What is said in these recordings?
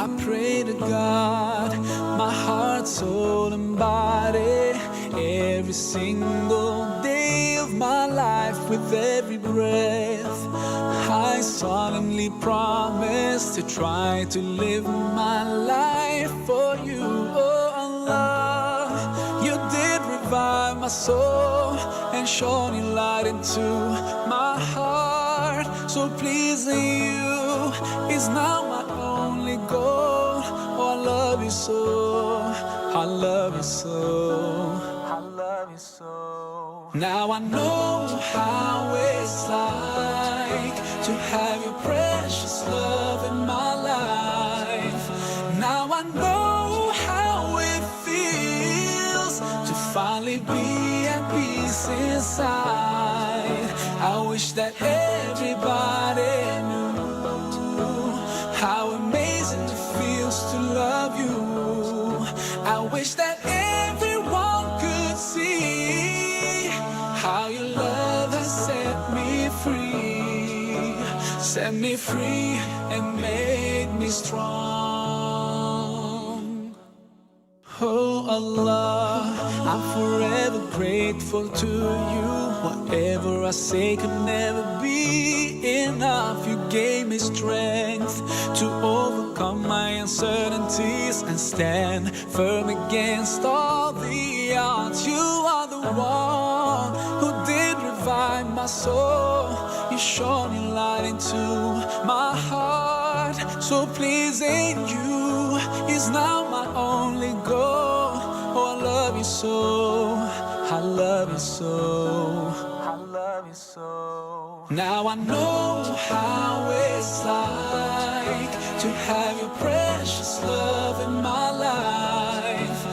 I pray to God, my heart, soul and body, every single day of my life. With every breath, I solemnly promise to try to live my life for you. Oh Allah, you did revive my soul and shone your light into my heart. So pleasing you is now my only goal. Oh, I love you so, I love you so, I love you so. Now I know how it's like to have your precious love in my life. Now I know how it feels to finally be at peace inside. I wish that everybody knew how amazing it feels to love you. I wish that everyone could see how your love has set me free and made me strong. Oh Allah, I'm forever grateful to you. Whatever I say could never be enough. You gave me strength to overcome my uncertainties and stand firm against all the odds. You are the one who did revive my soul. You shone your light into my heart. So pleasing you is now my only goal. Oh, I love you so, I love you so, I love you so. Now I know how it's like to have your precious love in my life.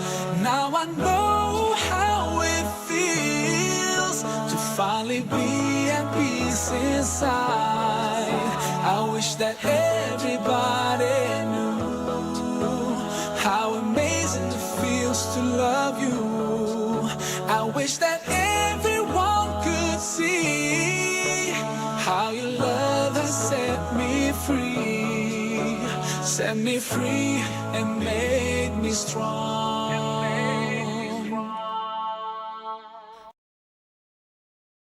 Now I know how it feels to finally be at peace inside. I wish that everybody knew how amazing it feels to love you. I wish that everyone could see how your love has set me free and made me strong.